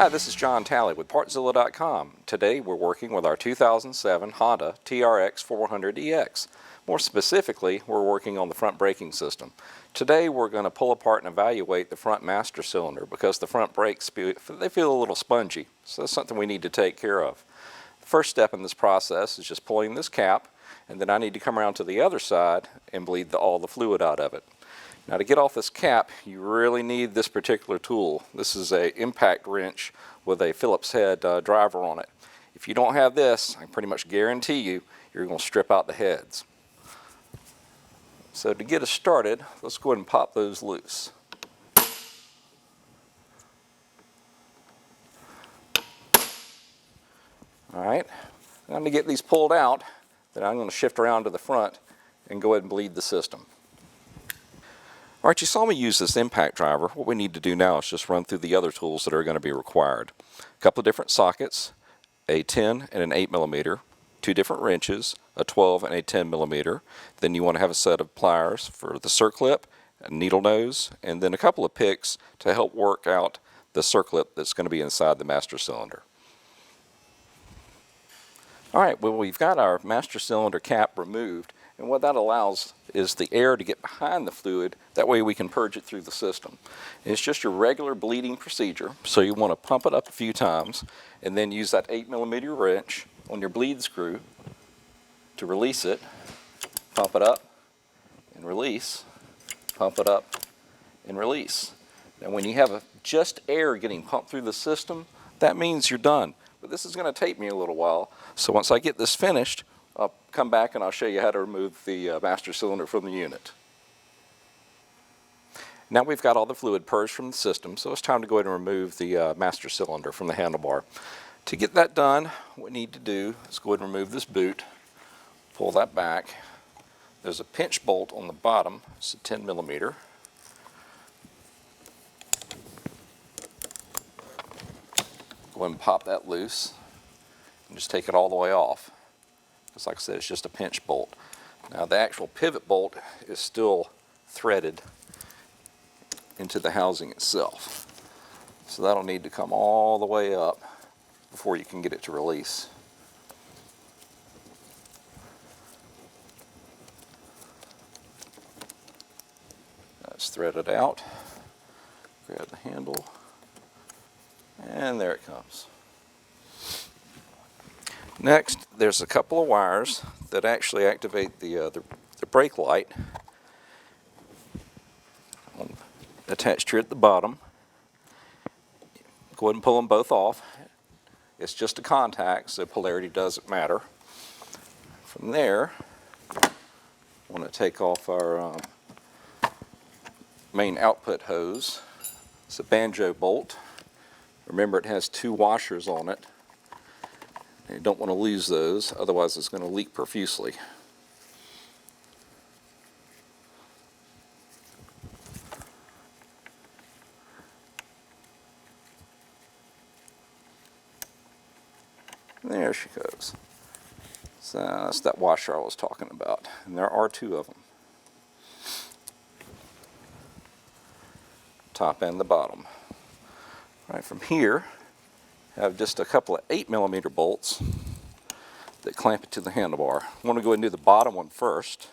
Hi, this is John Talley with Partzilla.com. Today we're working with our 2007 Honda TRX 400EX. More specifically, we're working on the front braking system. Today we're going to pull apart and evaluate the front master cylinder because the front brakes, they feel a little spongy, so that's something we need to take care of. The first step in this process is just pulling this cap, and then I need to come around to the other side and bleed all the fluid out of it. Now, to get off this cap, you really need this particular tool. This is an impact wrench with a Phillips head driver on it. If you don't have this, I pretty much guarantee you're going to strip out the heads. So to get us started, let's go ahead and pop those loose. Alright, now to get these pulled out, then I'm going to shift around to the front and go ahead and bleed the system. Alright, you saw me use this impact driver. What we need to do now is just run through the other tools that are going to be required. A couple of different sockets, a 10 and an 8mm, two different wrenches, a 12 and a 10mm. Then you want to have a set of pliers for the circlip, a needle nose, and then a couple of picks to help work out the circlip that's going to be inside the master cylinder. Alright, well, we've got our master cylinder cap removed, and what that allows is the air to get behind the fluid. That way we can purge it through the system. It's just your regular bleeding procedure, so you want to pump it up a few times and then use that 8mm wrench on your bleed screw to release it. Pump it up and release, pump it up and release. Now when you have just air getting pumped through the system, that means you're done. But this is going to take me a little while, so once I get this finished, I'll come back and I'll show you how to remove the master cylinder from the unit. Now we've got all the fluid purged from the system, so it's time to go ahead and remove the master cylinder from the handlebar. To get that done, what we need to do is go ahead and remove this boot, pull that back. There's a pinch bolt on the bottom, it's a 10mm. Go ahead and pop that loose and just take it all the way off. Because like I said, it's just a pinch bolt. Now the actual pivot bolt is still threaded into the housing itself. So that'll need to come all the way up before you can get it to release. That's threaded out. Grab the handle. And there it comes. Next, there's a couple of wires that actually activate the brake light attached here at the bottom. Go ahead and pull them both off. It's just a contact, so polarity doesn't matter. From there, I want to take off our main output hose. It's a banjo bolt. Remember, it has two washers on it. You don't want to lose those, otherwise it's going to leak profusely. There she goes. So that's that washer I was talking about, and there are two of them. Top and the bottom. Right from here, I have just a couple of 8mm bolts that clamp it to the handlebar. I want to go ahead and do the bottom one first.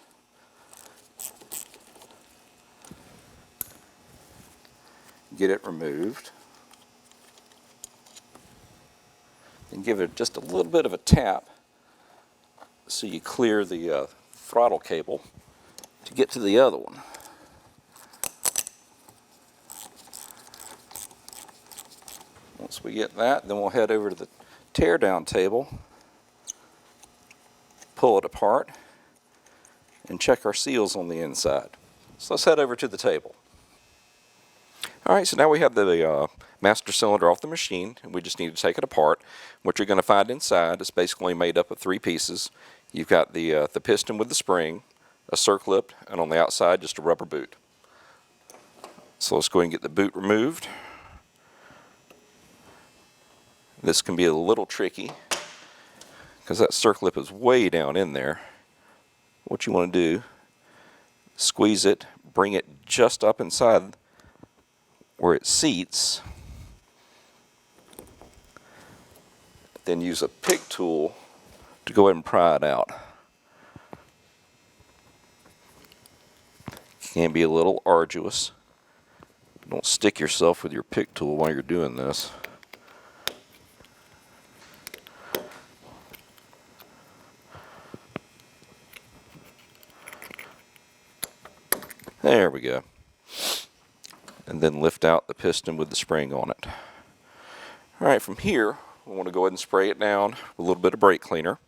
Get it removed. And give it just a little bit of a tap so you clear the throttle cable to get to the other one. Once we get that, then we'll head over to the teardown table, pull it apart, and check our seals on the inside. So let's head over to the table. Alright, so now we have the master cylinder off the machine, and we just need to take it apart. What you're going to find inside is basically made up of three pieces. You've got the piston with the spring, a circlip, and on the outside just a rubber boot. So let's go ahead and get the boot removed. This can be a little tricky because that circlip is way down in there. What you want to do, squeeze it, bring it just up inside where it seats, then use a pick tool to go ahead and pry it out. It can be a little arduous. Don't stick yourself with your pick tool while you're doing this. There we go. And then lift out the piston with the spring on it. Alright, from here, we want to go ahead and spray it down with a little bit of brake cleaner.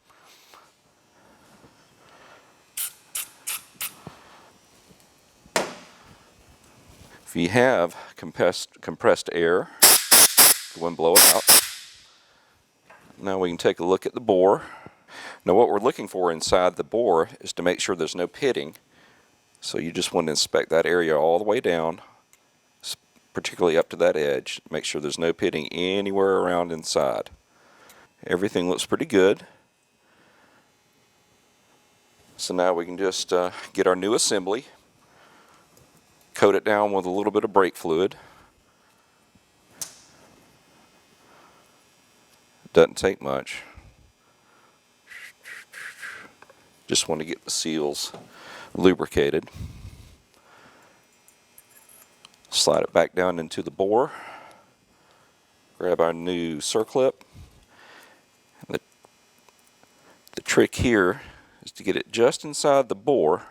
If you have compressed air, go and blow it out. Now we can take a look at the bore. Now what we're looking for inside the bore is to make sure there's no pitting. So you just want to inspect that area all the way down, particularly up to that edge. Make sure there's no pitting anywhere around inside. Everything looks pretty good. So now we can just get our new assembly, coat it down with a little bit of brake fluid. Doesn't take much. Just want to get the seals lubricated. Slide it back down into the bore. Grab our new circlip. The trick here is to get it just inside the bore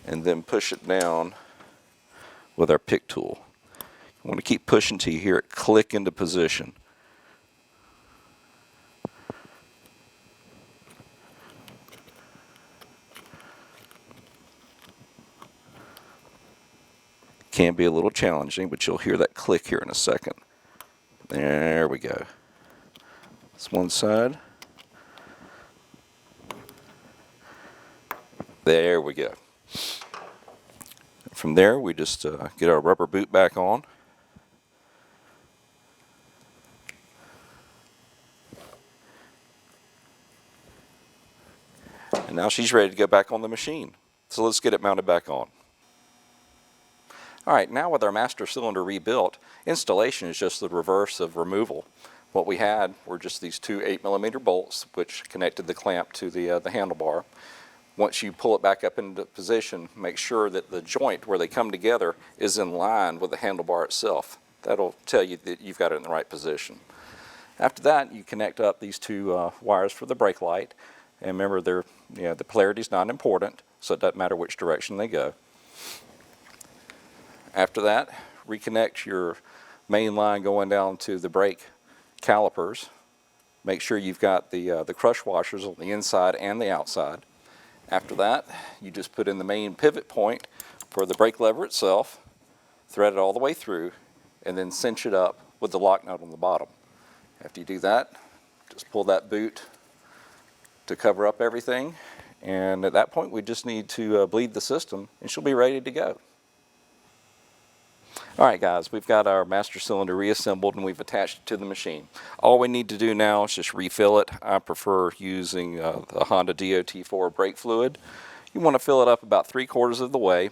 and then push it down with our pick tool. You want to keep pushing till you hear it click into position. Can be a little challenging, but you'll hear that click here in a second. There we go. That's one side. There we go. From there, we just get our rubber boot back on. And now she's ready to go back on the machine. So let's get it mounted back on. Alright, now with our master cylinder rebuilt, installation is just the reverse of removal. What we had were just these two 8mm bolts which connected the clamp to the handlebar. Once you pull it back up into position, make sure that the joint where they come together is in line with the handlebar itself. That'll tell you that you've got it in the right position. After that, you connect up these two wires for the brake light. And remember, the polarity is not important, so it doesn't matter which direction they go. After that, reconnect your main line going down to the brake calipers. Make sure you've got the crush washers on the inside and the outside. After that, you just put in the main pivot point for the brake lever itself, thread it all the way through, and then cinch it up with the lock nut on the bottom. After you do that, just pull that boot to cover up everything, and at that point we just need to bleed the system and she'll be ready to go. Alright guys, we've got our master cylinder reassembled and we've attached it to the machine. All we need to do now is just refill it. I prefer using the Honda DOT4 brake fluid. You want to fill it up about 3/4 of the way.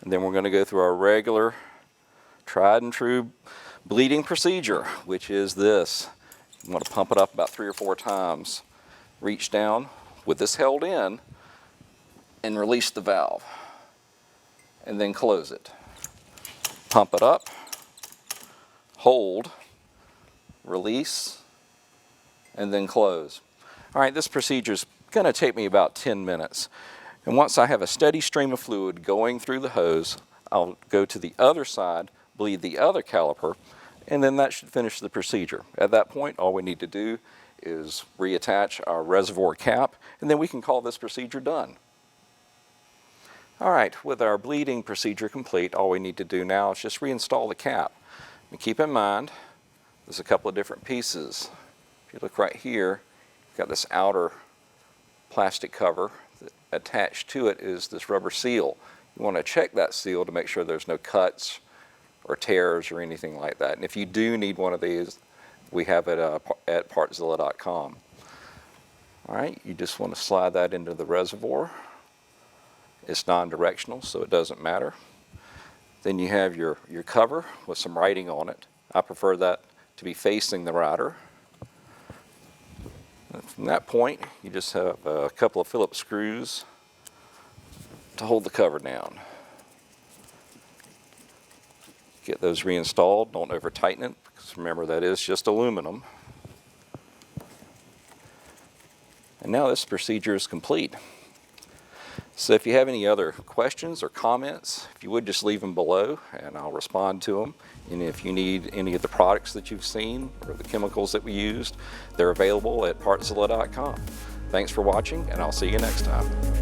And then we're going to go through our regular tried and true bleeding procedure, which is this. You want to pump it up about 3 or 4 times. Reach down with this held in and release the valve. And then close it. Pump it up, hold, release, and then close. Alright, this procedure is going to take me about 10 minutes. And once I have a steady stream of fluid going through the hose, I'll go to the other side, bleed the other caliper, and then that should finish the procedure. At that point, all we need to do is reattach our reservoir cap, and then we can call this procedure done. Alright, with our bleeding procedure complete, all we need to do now is just reinstall the cap. And keep in mind, there's a couple of different pieces. If you look right here, you've got this outer plastic cover. Attached to it is this rubber seal. You want to check that seal to make sure there's no cuts or tears or anything like that. And if you do need one of these, we have it at Partzilla.com. Alright, you just want to slide that into the reservoir. It's non-directional, so it doesn't matter. Then you have your cover with some writing on it. I prefer that to be facing the rider. And from that point, you just have a couple of Phillips screws to hold the cover down. Get those reinstalled, don't over tighten it, because remember that is just aluminum. And now this procedure is complete. So if you have any other questions or comments, if you would just leave them below and I'll respond to them. And if you need any of the products that you've seen or the chemicals that we used, they're available at Partzilla.com. Thanks for watching, and I'll see you next time.